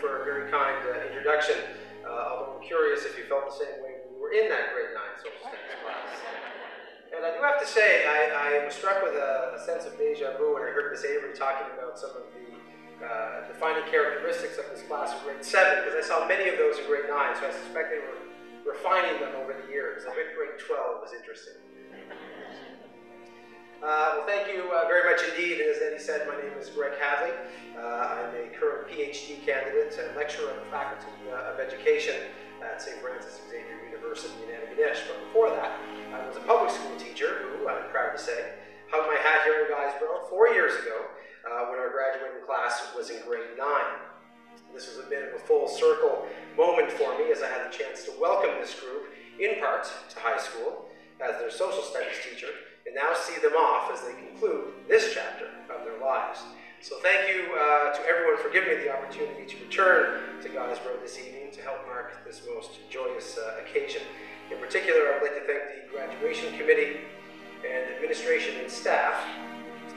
for a very kind introduction, although I'm curious if you felt the same way when you were in that grade 9 social studies class. And I do have to say, I was struck with a sense of deja vu when I heard Miss Avery talking about some of the defining characteristics of this class of grade 7, because I saw many of those in grade 9, so I suspect they were refining them over the years. I bet grade 12 was interesting. Well, thank you very much indeed. As Eddie said, my name is Greg Hadley. I'm a current PhD candidate and lecturer on the Faculty of Education at St. Francis Xavier University in Antigonish. But before that, I was a public school teacher who, I'm proud to say, hung my hat here in Guysborough 4 years ago when our graduating class was in grade 9. This was a bit of a full circle moment for me as I had the chance to welcome this group, in part, to high school as their social studies teacher, and now see them off as they conclude this chapter of their lives. So thank you to everyone for giving me the opportunity to return to Guysborough this evening to help mark this most joyous occasion. In particular, I'd like to thank the graduation committee and administration and staff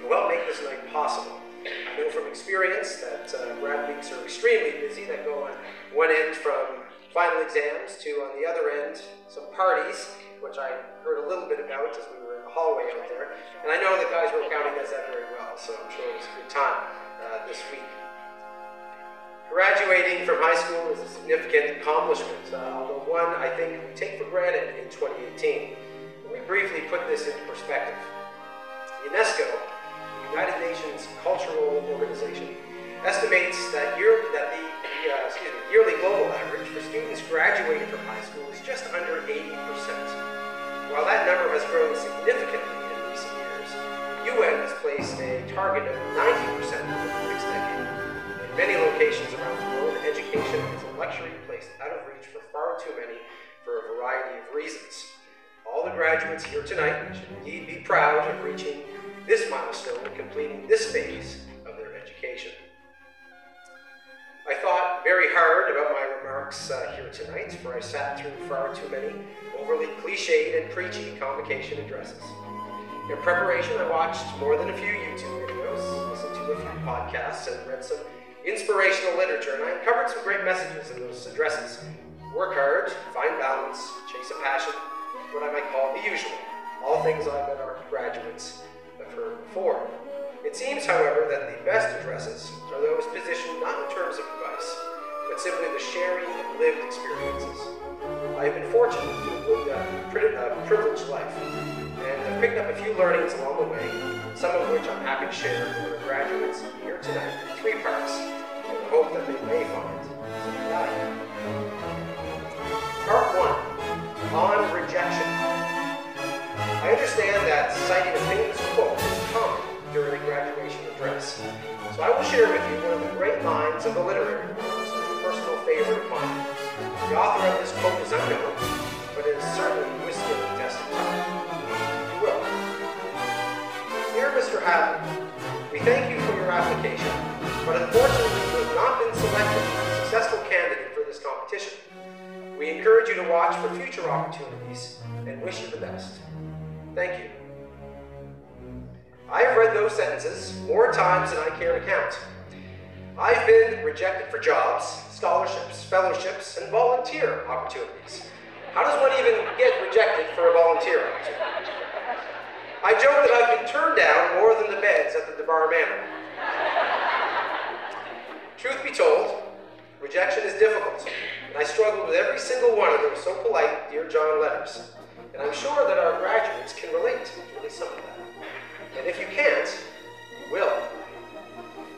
who helped make this night possible. I know from experience that grad weeks are extremely busy, that go on one end from final exams to, on the other end, some parties, which I heard a little bit about as we were in the hallway out there. And I know that Guysborough County does that very well, so I'm sure it was a good time this week. Graduating from high school is a significant accomplishment, although one I think we take for granted in 2018. Let me briefly put this into perspective. UNESCO, the United Nations Cultural Organization, estimates that the yearly global average for students graduating from high school is just under 80%. While that number has grown significantly in recent years, the UN has placed a target of 90% for the next decade. In many locations around the world, education is a luxury placed out of reach for far too many for a variety of reasons. All the graduates here tonight should indeed be proud of reaching this milestone and completing this phase of their education. I thought very hard about my remarks here tonight, for I sat through far too many overly cliched and preachy convocation addresses. In preparation, I watched more than a few YouTube videos, listened to a few podcasts, and read some inspirational literature, and I uncovered some great messages in those addresses. Work hard, find balance, chase a passion, what I might call the usual. All things I bet our graduates have heard before. It seems, however, that the best addresses are those positioned not in terms of advice, but simply the sharing of lived experiences. I have been fortunate to have lived a privileged life, and I've picked up a few learnings along the way, some of which I'm happy to share with our graduates here tonight in 3 parts, in the hope that they may find some value. Part 1, on rejection. I understand that citing a famous quote is common during a graduation address, so I will share with you one of the great lines of the literary world, a personal favorite of mine. The author of this quote is unknown, but it has certainly withstood the test of time. You will. Dear Mr. Hadley, we thank you for your application, but unfortunately you have not been selected as a successful candidate for this competition. We encourage you to watch for future opportunities and wish you the best. Thank you. I have read those sentences more times than I care to count. I've been rejected for jobs, scholarships, fellowships, and volunteer opportunities. How does one even get rejected for a volunteer opportunity? I joke that I've been turned down more than the beds at the DeBar Manor. Truth be told, rejection is difficult, and I struggled with every single one of those so polite Dear John letters. And I'm sure that our graduates can relate to at least some of that. And if you can't, you will.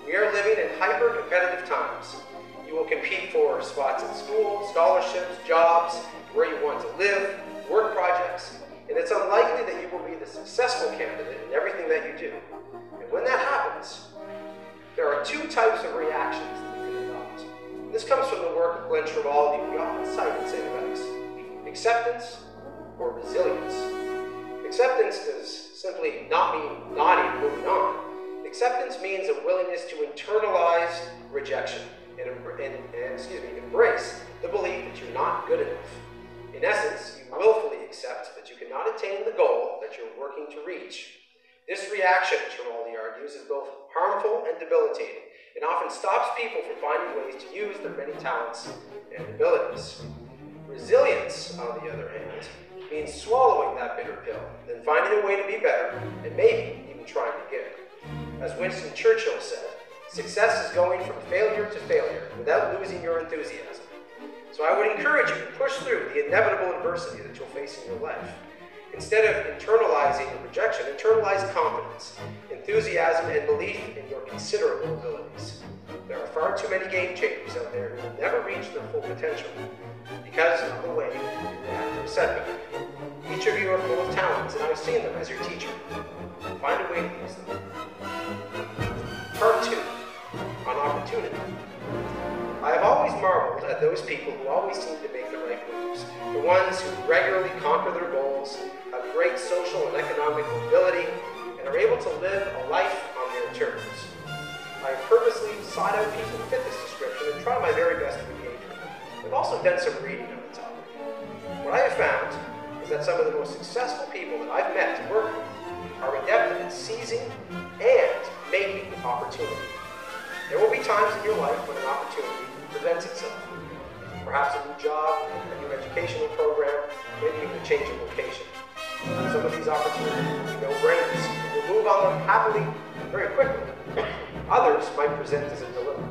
We are living in hyper-competitive times. You will compete for spots at school, scholarships, jobs, where you want to live, work projects, and it's unlikely that you will be the successful candidate in everything that you do. And when that happens, there are 2 types of reactions that you can adopt. This comes from the work of Glenn Trimaldi, we often cite in St. Edmunds. Acceptance or resilience. Acceptance does simply not mean nodding, moving on. Acceptance means a willingness to internalize rejection and embrace the belief that you're not good enough. In essence, you willfully accept that you cannot attain the goal that you're working to reach. This reaction, Trimaldi argues, is both harmful and debilitating, and often stops people from finding ways to use their many talents and abilities. Resilience, on the other hand, means swallowing that bitter pill, then finding a way to be better, and maybe even trying again. As Winston Churchill said, success is going from failure to failure without losing your enthusiasm. So I would encourage you to push through the inevitable adversity that you'll face in your life. Instead of internalizing rejection, internalize confidence, enthusiasm, and belief in your considerable abilities. There are far too many game changers out there who will never reach their full potential because of the way you react to a setback. Each of you are full of talents, and I've seen them as your teacher. Find a way to use them. Part 2, on opportunity. I have always marveled at those people who always seem to make the right moves, the ones who regularly conquer their goals, have great social and economic mobility, and are able to live a life on their terms. I have purposely sought out people who fit this description and try my very best to engage with them. I've also done some reading on the topic. What I have found is that some of the most successful people that I've met and worked with are adept at seizing and making opportunity. There will be times in your life when an opportunity presents itself. Perhaps a new job, a new educational program, maybe even a change of location. Some of these opportunities will be no-brainers. You'll move on them happily and very quickly. Others might present as a dilemma.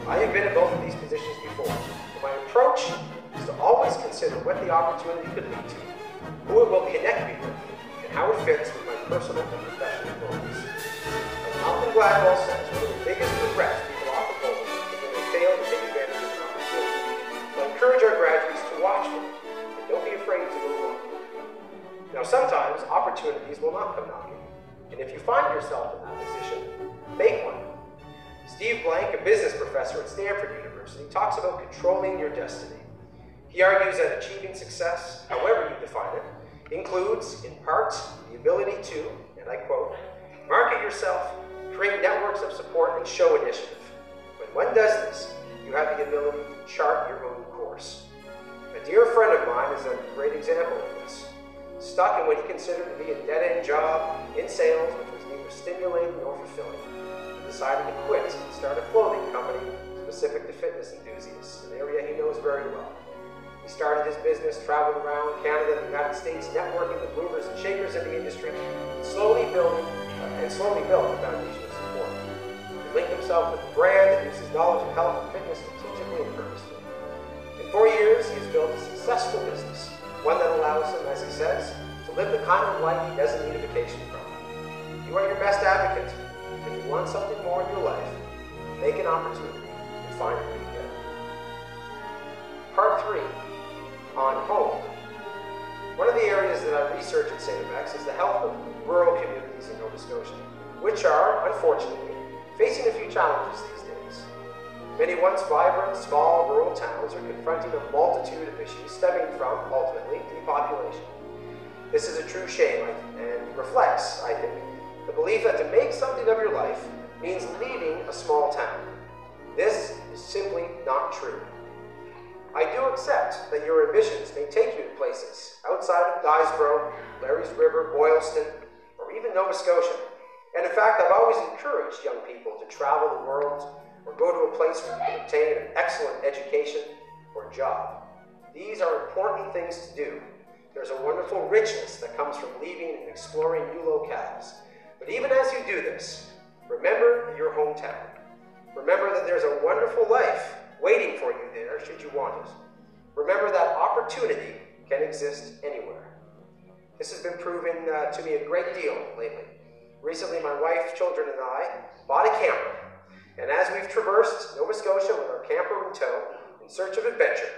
I have been in both of these positions before. My approach is to always consider what the opportunity could lead to, who it will connect me with, and how it fits with my personal and professional goals. As Malcolm Gladwell says, one of the biggest regrets people often hold is when they fail to take advantage of an opportunity. So I encourage our graduates to watch them, and don't be afraid to move on. Now sometimes opportunities will not come knocking, and if you find yourself in that position, make one. Steve Blank, a business professor at Stanford University, talks about controlling your destiny. He argues that achieving success, however you define it, includes, in part, the ability to, and I quote, market yourself, create networks of support, and show initiative. When one does this, you have the ability to chart your own course. A dear friend of mine is a great example of this. Stuck in what he considered to be a dead-end job in sales, which was neither stimulating nor fulfilling, he decided to quit and start a clothing company specific to fitness enthusiasts, an area he knows very well. He started his business, traveled around Canada and the United States, networking with movers and shakers in the industry, and slowly built a foundation of support. He linked himself with a brand that uses knowledge of health and fitness strategically and purposefully. In 4 years, he has built a successful business, one that allows him, as he says, to live the kind of life he doesn't need a vacation from. You are your best advocate. If you want something more in your life, make an opportunity and find a way to get it. Part 3, on home. One of the areas that I research at St. FX is the health of rural communities in Nova Scotia, which are, unfortunately, facing a few challenges these days. Many once vibrant, small, rural towns are confronting a multitude of issues stemming from, ultimately, depopulation. This is a true shame and reflects, I think, the belief that to make something of your life means leaving a small town. This is simply not true. I do accept that your ambitions may take you to places outside of Guysborough, Larry's River, Boylston, or even Nova Scotia. And in fact, I've always encouraged young people to travel the world or go to a place where you can obtain an excellent education or job. These are important things to do. There's a wonderful richness that comes from leaving and exploring new locales. But even as you do this, remember your hometown. Remember that there's a wonderful life waiting for you there should you want it. Remember that opportunity can exist anywhere. This has been proven to me a great deal lately. Recently, my wife, children, and I bought a camper. And as we've traversed Nova Scotia with our camper in tow in search of adventure,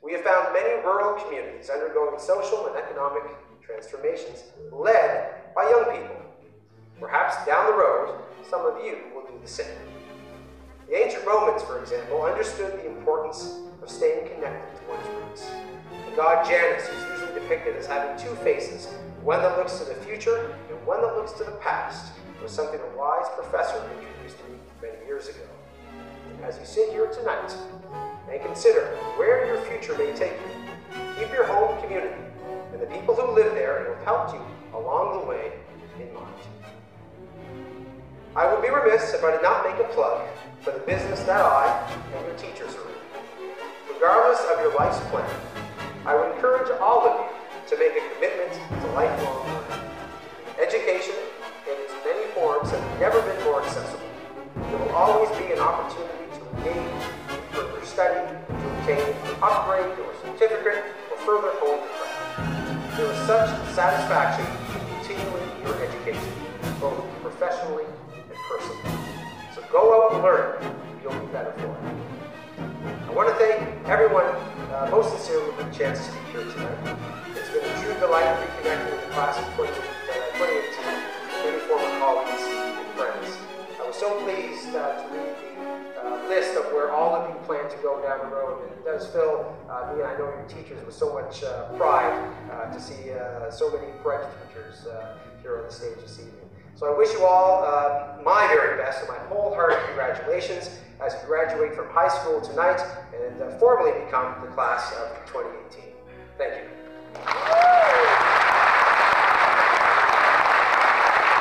we have found many rural communities undergoing social and economic transformations led by young people. Perhaps down the road, some of you will do the same. The ancient Romans, for example, understood the importance of staying connected to one's roots. The god Janus is usually depicted as having two faces, one that looks to the future and one that looks to the past, was something a wise professor introduced to me many years ago. As you sit here tonight and consider where your future may take you, keep your home community and the people who live there and have helped you along the way in mind. I would be remiss if I did not make a plug for the business that I and your teachers are in. Regardless of your life's plan, I would encourage all of you to make a commitment to lifelong learning. Education, in its many forms, has never been more accessible. There will always be an opportunity to engage in further study, to obtain an upgrade or certificate, or further hone your craft. There is such satisfaction in continuing your education, both professionally and personally. So go out and learn. You'll be better for it. I want to thank everyone most sincerely for the chance to speak here tonight. It's been a true delight reconnecting with the class of 2018, many former colleagues and friends. I was so pleased to read the list of where all of you plan to go down the road, and it does fill me, and I know your teachers, with so much pride to see so many bright teachers here on the stage this evening. So I wish you all my very best and my wholehearted congratulations as you graduate from high school tonight and formally become the class of 2018. Thank you.